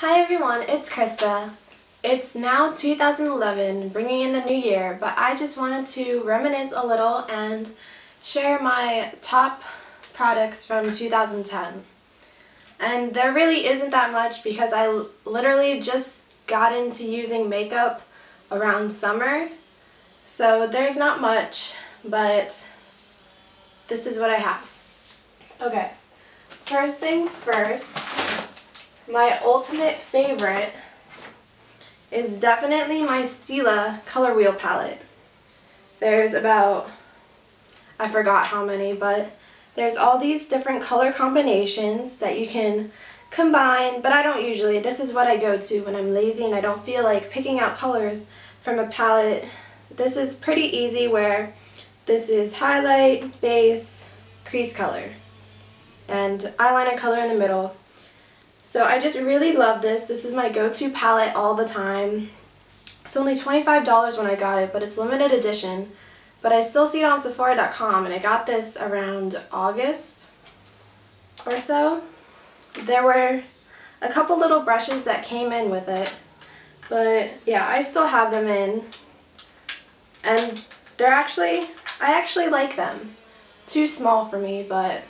Hi everyone, it's Krista. It's now 2011, bringing in the new year, but I just wanted to reminisce a little and share my top products from 2010. And there really isn't that much because I literally just got into using makeup around summer, so there's not much, but this is what I have. Okay, first thing first. My ultimate favorite is definitely my Stila color wheel palette. There's about, I forgot how many, but there's all these different color combinations that you can combine, but I don't usually. This is what I go to when I'm lazy and I don't feel like picking out colors from a palette. This is pretty easy where this is highlight, base, crease color, and eyeliner color in the middle. So I just really love this. This is my go-to palette all the time. It's only $25 when I got it, but it's limited edition. But I still see it on Sephora.com, and I got this around August or so. There were a couple little brushes that came in with it, but yeah, I still have them in. And I actually like them. Too small for me, but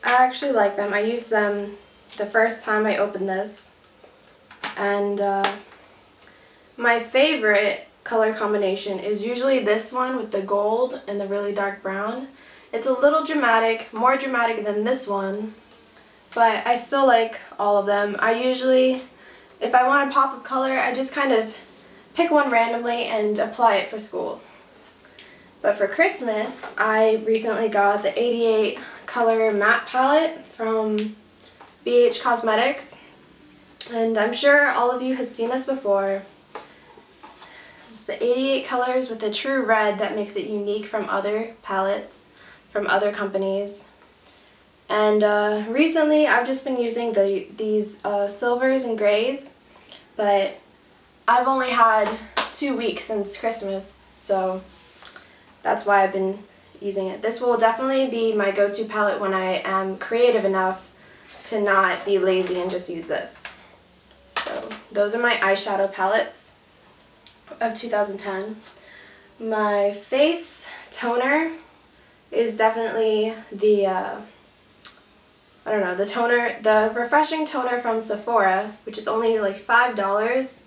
I actually like them. I use them the first time I opened this, and my favorite color combination is usually this one with the gold and the really dark brown. It's a little dramatic, more dramatic than this one, but I still like all of them. I usually, if I want a pop of color, I just kind of pick one randomly and apply it for school. But for Christmas, I recently got the 88 color matte palette from BH Cosmetics, and I'm sure all of you have seen this before. It's the 88 colors with a true red that makes it unique from other palettes from other companies. And recently I've just been using these silvers and grays, but I've only had 2 weeks since Christmas, so that's why I've been using it. This will definitely be my go-to palette when I am creative enough to not be lazy and just use this. So those are my eyeshadow palettes of 2010. My face toner is definitely the the refreshing toner from Sephora, which is only like $5,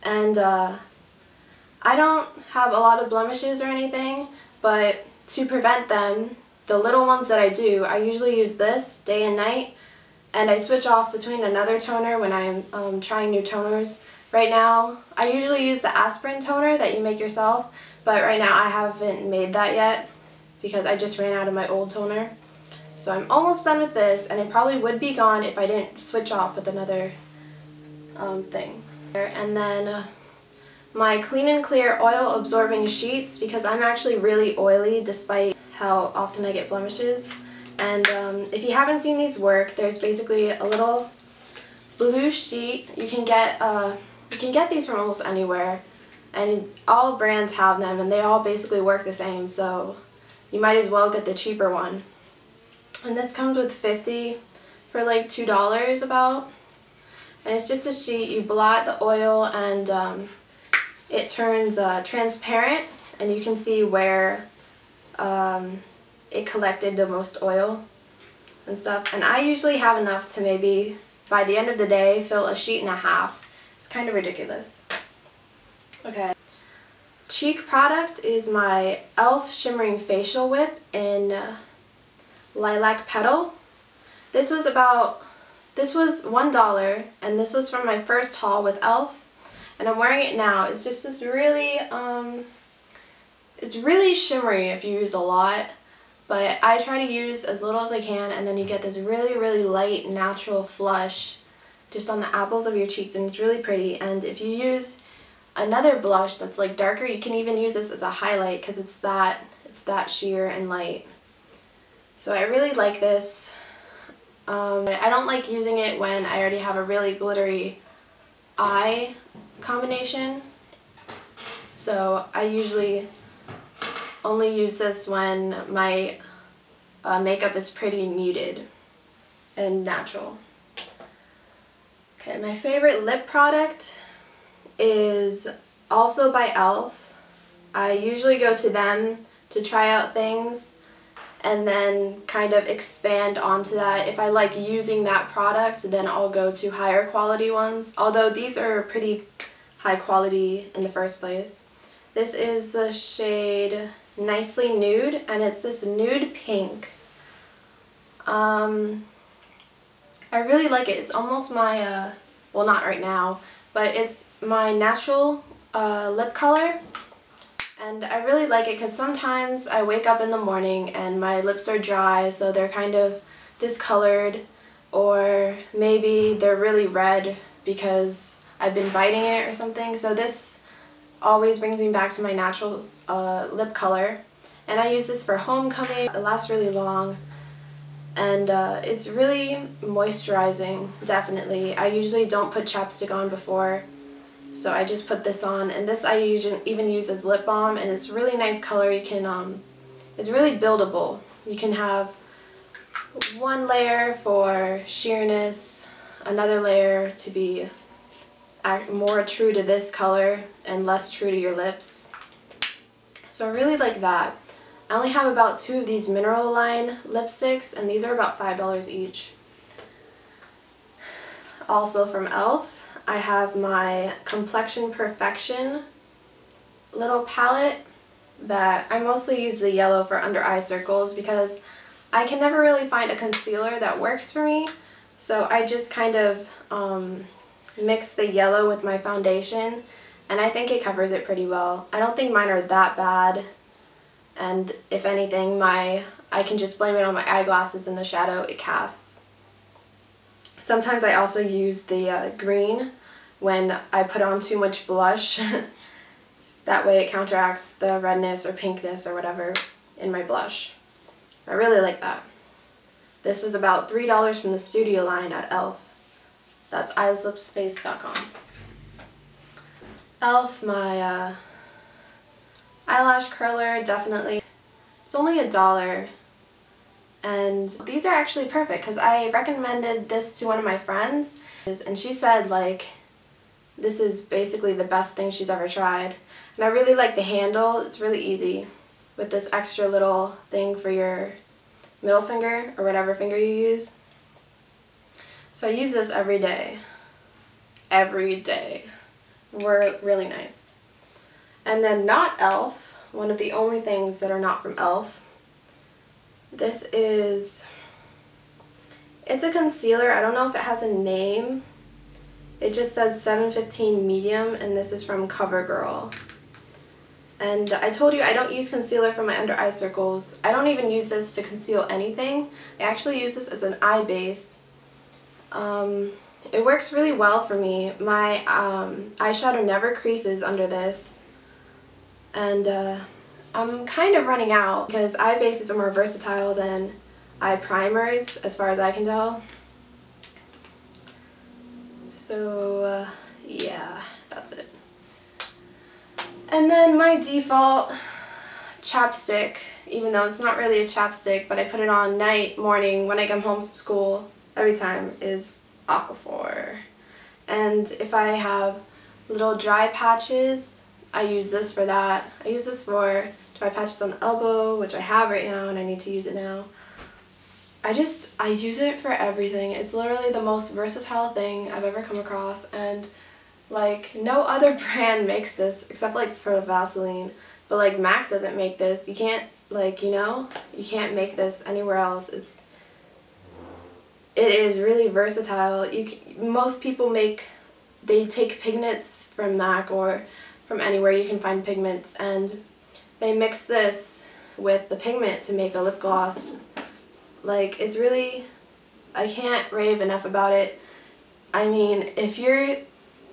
and I don't have a lot of blemishes or anything, but to prevent them, the little ones that I do, I usually use this day and night. And I switch off between another toner when I'm trying new toners. Right now, I usually use the aspirin toner that you make yourself, but right now I haven't made that yet because I just ran out of my old toner. So I'm almost done with this, and it probably would be gone if I didn't switch off with another thing. And then my Clean and Clear oil absorbing sheets, because I'm actually really oily despite how often I get blemishes. And if you haven't seen these work, there's basically a little blue sheet. You can get these from almost anywhere, and all brands have them, and they all basically work the same. So you might as well get the cheaper one. And this comes with 50 for like $2 about. And it's just a sheet. You blot the oil, and it turns transparent, and you can see where it collected the most oil and stuff. And I usually have enough to maybe, by the end of the day, fill a sheet and a half. It's kind of ridiculous. Okay. Cheek product is my E.L.F. Shimmering Facial Whip in Lilac Petal. This was $1, and this was from my first haul with E.L.F. And I'm wearing it now. It's just this really, it's really shimmery if you use a lot. But I try to use as little as I can, and then you get this really, really light, natural flush just on the apples of your cheeks, and it's really pretty. And if you use another blush that's like darker, you can even use this as a highlight because it's that sheer and light. So I really like this. I don't like using it when I already have a really glittery eye combination. So I usually only use this when my makeup is pretty muted and natural. Okay, my favorite lip product is also by E.L.F. I usually go to them to try out things and then kind of expand onto that. If I like using that product, then I'll go to higher quality ones, although these are pretty high quality in the first place. This is the shade Nicely Nude, and it's this nude pink. I really like it. It's almost my, well, not right now, but it's my natural lip color. And I really like it because sometimes I wake up in the morning and my lips are dry, so they're kind of discolored, or maybe they're really red because I've been biting it or something. So this always brings me back to my natural lip color. And I use this for homecoming. It lasts really long, and it's really moisturizing, definitely. I usually don't put chapstick on before, so I just put this on, and this I even use as lip balm, and it's really nice color. You can, it's really buildable. You can have one layer for sheerness, another layer to be more true to this color and less true to your lips. So I really like that. I only have about 2 of these mineral line lipsticks, and these are about $5 each. Also from E.L.F. I have my Complexion Perfection little palette that I mostly use the yellow for under eye circles because I can never really find a concealer that works for me. So I just kind of mix the yellow with my foundation, and I think it covers it pretty well. I don't think mine are that bad, and if anything, I can just blame it on my eyeglasses and the shadow it casts. Sometimes I also use the green when I put on too much blush. That way it counteracts the redness or pinkness or whatever in my blush. I really like that. This was about $3 from the studio line at E.L.F. That's eyeslipspace.com. E.L.F, my eyelash curler, definitely. It's only $1. And these are actually perfect because I recommended this to one of my friends, and she said, like, this is basically the best thing she's ever tried. And I really like the handle. It's really easy with this extra little thing for your middle finger or whatever finger you use. So I use this every day. Every day. Really nice. And then not E.L.F, one of the only things that are not from E.L.F. This is, it's a concealer. I don't know if it has a name. It just says 715 medium, and this is from CoverGirl. And I told you I don't use concealer for my under eye circles. I don't even use this to conceal anything. I actually use this as an eye base. It works really well for me. My eyeshadow never creases under this. And I'm kind of running out because eye bases are more versatile than eye primers as far as I can tell. So yeah, that's it. And then my default chapstick, even though it's not really a chapstick, but I put it on night, morning, when I come home from school, every time, is Aquaphor. And if I have little dry patches, I use this for that. I use this for dry patches on the elbow, which I have right now and I need to use it now. I use it for everything. It's literally the most versatile thing I've ever come across, and like no other brand makes this except like for Vaseline. But like MAC doesn't make this. You can't, like, you know, you can't make this anywhere else. It is really versatile. Most people they take pigments from MAC or from anywhere you can find pigments, and they mix this with the pigment to make a lip gloss. Like, it's really, I can't rave enough about it. I mean, if you're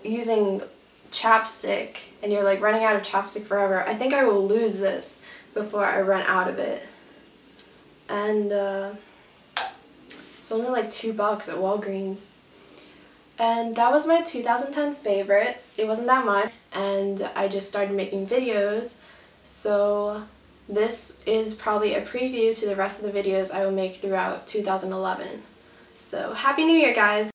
using chapstick and you're like running out of chapstick forever, I think I will lose this before I run out of it. And it's only like $2 at Walgreens. And that was my 2010 favorites. It wasn't that much, and I just started making videos, so this is probably a preview to the rest of the videos I will make throughout 2011. So Happy New Year, guys!